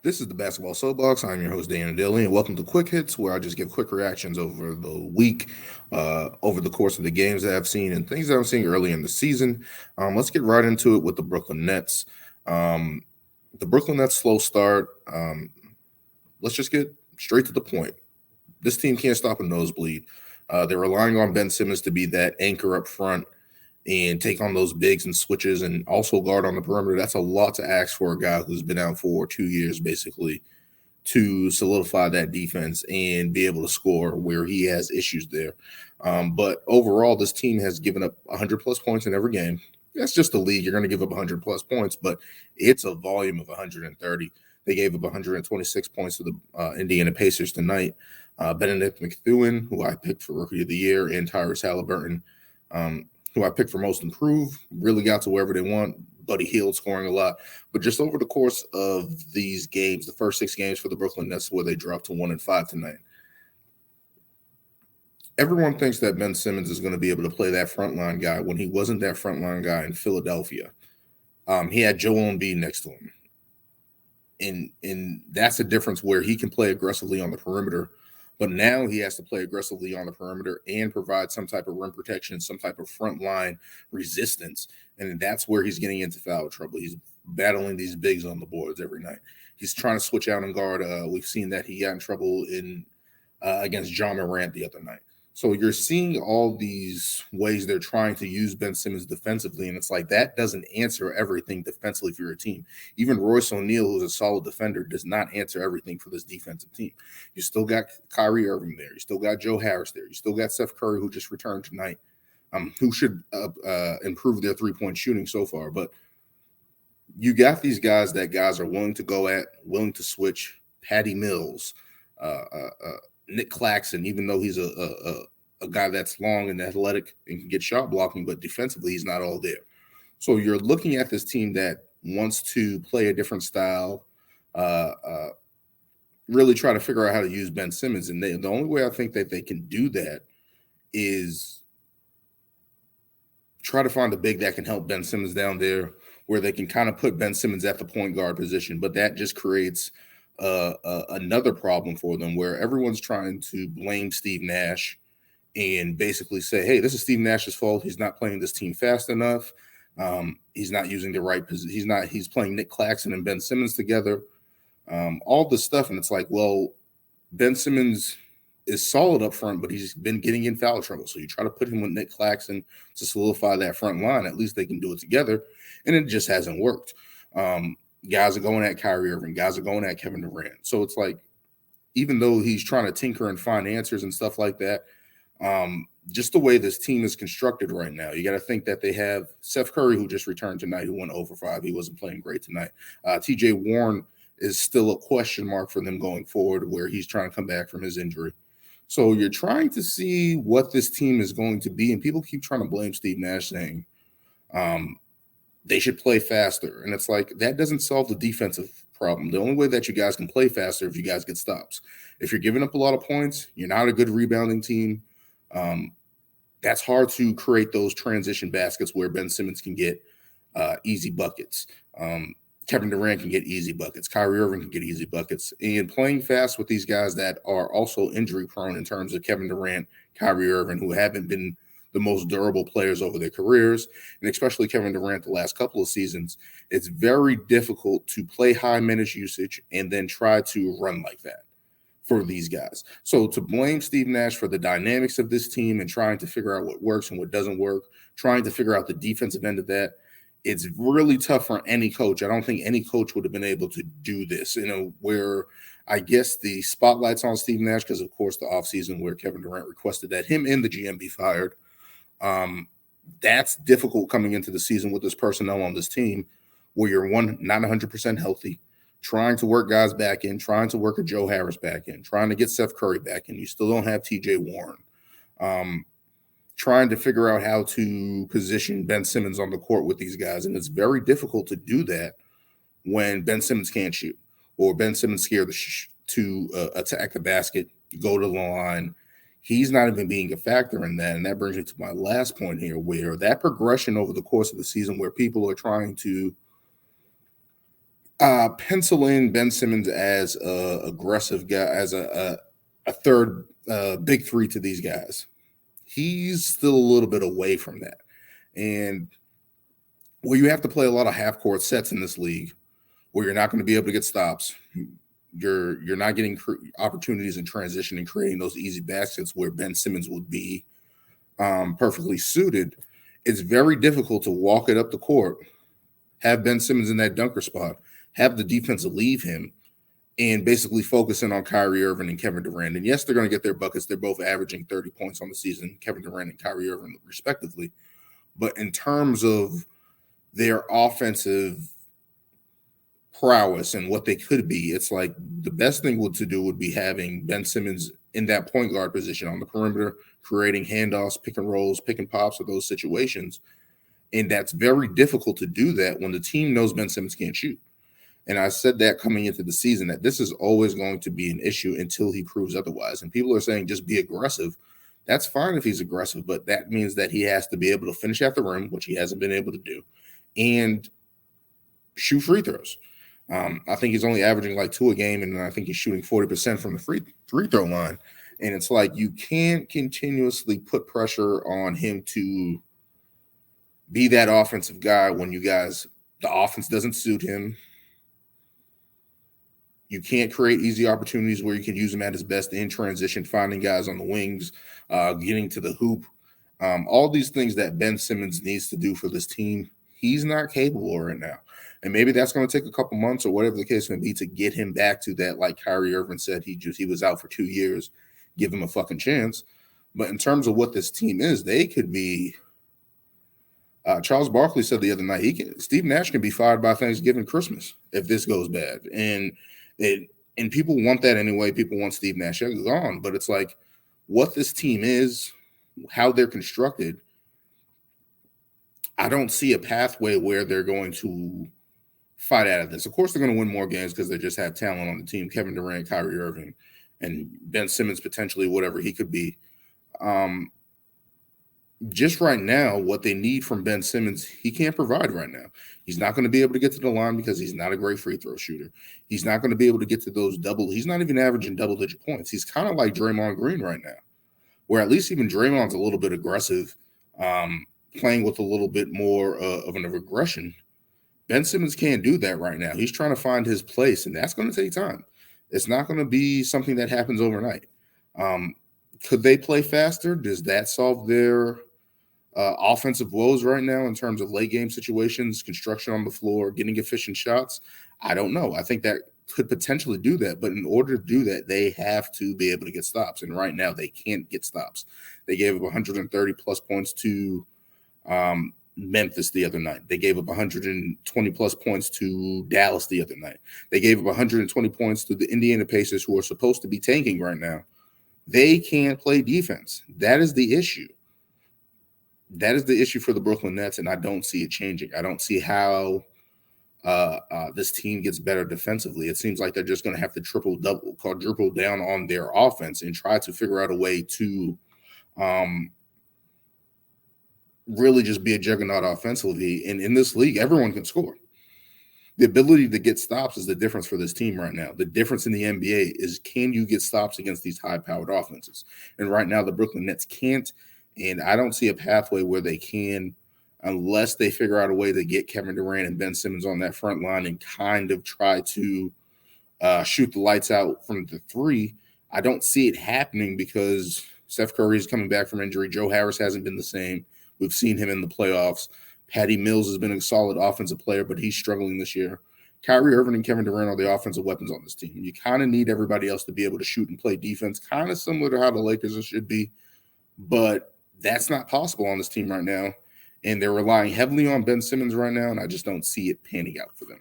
This is the Basketball Soapbox. I'm your host, Dan Daly, and welcome to Quick Hits, where I just give quick reactions over the week, over the course of the games that I've seen and things that I'm seeing early in the season. Let's get right into it with the Brooklyn Nets. Um, the Brooklyn Nets slow start. Let's just get straight to the point. This team can't stop a nosebleed. They're relying on Ben Simmons to be that anchor up front and take on those bigs and switches and also guard on the perimeter. That's a lot to ask for a guy who's been out for 2 years basically to solidify that defense and be able to score where he has issues there. But overall, this team has given up 100 plus points in every game. That's just the league. You're going to give up 100 plus points, but it's a volume of 130. They gave up 126 points to the Indiana Pacers tonight. Benedict McThewin, who I picked for Rookie of the Year, and Tyrese Halliburton, who I picked for Most Improved, really got to wherever they want. Buddy Hield scoring a lot. But just over the course of these games, the first 6 games for the Brooklyn Nets, where they dropped to 1-5 tonight, everyone thinks that Ben Simmons is going to be able to play that frontline guy when he wasn't that frontline guy in Philadelphia. He had Joel Embiid next to him. And that's a difference where he can play aggressively on the perimeter, but now he has to play aggressively on the perimeter and provide some type of rim protection, some type of front line resistance. And that's where he's getting into foul trouble. He's battling these bigs on the boards every night. He's trying to switch out and guard. We've seen that he got in trouble in against John Morant the other night. So you're seeing all these ways they're trying to use Ben Simmons defensively, and it's like that doesn't answer everything defensively for your team. Even Royce O'Neal, who's a solid defender, does not answer everything for this defensive team. You still got Kyrie Irving there. You still got Joe Harris there. You still got Steph Curry, who just returned tonight, who should improve their three-point shooting so far. But you got these guys that guys are willing to go at, willing to switch. Patty Mills, Nick Claxton, even though he's a guy that's long and athletic and can get shot blocking, but defensively he's not all there. So you're looking at this team that wants to play a different style, really try to figure out how to use Ben Simmons. And the only way I think that they can do that is try to find a big that can help Ben Simmons down there, where they can kind of put Ben Simmons at the point guard position. But that just creates another problem for them, where everyone's trying to blame Steve Nash and basically say, hey, this is Steve Nash's fault. He's not playing this team fast enough. He's not using the right position. He's playing Nick Claxton and Ben Simmons together. All this stuff. And it's like, well, Ben Simmons is solid up front, but he's been getting in foul trouble. So you try to put him with Nick Claxton to solidify that front line. At least they can do it together. And it just hasn't worked. Guys are going at Kyrie Irving. Guys are going at Kevin Durant. So it's like, even though he's trying to tinker and find answers and stuff like that, just the way this team is constructed right now, you got to think that they have Steph Curry, who just returned tonight, who went over 5. He wasn't playing great tonight. TJ Warren is still a question mark for them going forward, where he's trying to come back from his injury. So you're trying to see what this team is going to be, and people keep trying to blame Steve Nash, saying they should play faster. And it's like, that doesn't solve the defensive problem. The only way that you guys can play faster if you guys get stops. If you're giving up a lot of points, you're not a good rebounding team. That's hard to create those transition baskets where Ben Simmons can get easy buckets. Kevin Durant can get easy buckets. Kyrie Irving can get easy buckets. And playing fast with these guys that are also injury prone, in terms of Kevin Durant, Kyrie Irving, who haven't been the most durable players over their careers, and especially Kevin Durant the last couple of seasons, it's very difficult to play high minutes usage and then try to run like that for these guys. So to blame Steve Nash for the dynamics of this team and trying to figure out what works and what doesn't work, trying to figure out the defensive end of that, it's really tough for any coach. I don't think any coach would have been able to do this, where I guess the spotlight's on Steve Nash because, of course, the offseason where Kevin Durant requested that him and the GM be fired. That's difficult coming into the season with this personnel on this team, where you're not 100% healthy, trying to work guys back in, trying to work a Joe Harris back in, trying to get Steph Curry back in. You still don't have TJ Warren. Trying to figure out how to position Ben Simmons on the court with these guys. And it's very difficult to do that when Ben Simmons can't shoot, or Ben Simmons scared to attack the basket, go to the line. He's not even being a factor in that. And that brings me to my last point here, where that progression over the course of the season, where people are trying to Pencil in Ben Simmons as a aggressive guy, as a third big three to these guys. He's still a little bit away from that. And where you have to play a lot of half court sets in this league, where you're not going to be able to get stops. You're not getting opportunities in transition and creating those easy baskets where Ben Simmons would be perfectly suited. It's very difficult to walk it up the court, have Ben Simmons in that dunker spot, have the defense leave him, and basically focusing on Kyrie Irving and Kevin Durant. And yes, they're going to get their buckets. They're both averaging 30 points on the season, Kevin Durant and Kyrie Irving, respectively. But in terms of their offensive prowess and what they could be, it's like the best thing to do would be having Ben Simmons in that point guard position on the perimeter, creating handoffs, pick and rolls, pick and pops of those situations. And that's very difficult to do that when the team knows Ben Simmons can't shoot. And I said that coming into the season, that this is always going to be an issue until he proves otherwise. And people are saying just be aggressive. That's fine if he's aggressive, but that means that he has to be able to finish at the rim, which he hasn't been able to do, and shoot free throws. I think he's only averaging like 2 a game, and I think he's shooting 40% from the free throw line. And it's like you can't continuously put pressure on him to be that offensive guy when the offense doesn't suit him. You can't create easy opportunities where you can use him at his best in transition, finding guys on the wings, getting to the hoop. All these things that Ben Simmons needs to do for this team, he's not capable right now. And maybe that's going to take a couple months or whatever the case may be to get him back to that, like Kyrie Irving said, he was out for 2 years, give him a fucking chance. But in terms of what this team is, they could be Charles Barkley said the other night, Steve Nash can be fired by Thanksgiving, Christmas if this goes bad. And people want that anyway. People want Steve Nash gone. But it's like what this team is, how they're constructed, I don't see a pathway where they're going to fight out of this. Of course, they're going to win more games because they just have talent on the team. Kevin Durant, Kyrie Irving, and Ben Simmons, potentially whatever he could be. Just right now, what they need from Ben Simmons, he can't provide right now. He's not going to be able to get to the line because he's not a great free throw shooter. He's not going to be able to get to those he's not even averaging double-digit points. He's kind of like Draymond Green right now, where at least even Draymond's a little bit aggressive, playing with a little bit more of an aggression. Ben Simmons can't do that right now. He's trying to find his place, and that's going to take time. It's not going to be something that happens overnight. Could they play faster? Does that solve their offensive woes right now in terms of late game situations, construction on the floor, getting efficient shots? I don't know. I think that could potentially do that. But in order to do that, they have to be able to get stops. And right now, they can't get stops. They gave up 130-plus points to Memphis the other night. They gave up 120-plus points to Dallas the other night. They gave up 120 points to the Indiana Pacers, who are supposed to be tanking right now. They can't play defense. That is the issue. That is the issue for the Brooklyn Nets, and I don't see it changing. I don't see how this team gets better defensively. It seems like they're just going to have to quadruple down on their offense and try to figure out a way to really just be a juggernaut offensively. And in this league, everyone can score. The ability to get stops is the difference for this team right now. The difference in the NBA is, can you get stops against these high-powered offenses? And right now, the Brooklyn Nets can't. And I don't see a pathway where they can, unless they figure out a way to get Kevin Durant and Ben Simmons on that front line and kind of try to shoot the lights out from the three. I don't see it happening because Steph Curry is coming back from injury. Joe Harris hasn't been the same. We've seen him in the playoffs. Patty Mills has been a solid offensive player, but he's struggling this year. Kyrie Irving and Kevin Durant are the offensive weapons on this team. You kind of need everybody else to be able to shoot and play defense, kind of similar to how the Lakers should be. But that's not possible on this team right now. And they're relying heavily on Ben Simmons right now, and I just don't see it panning out for them.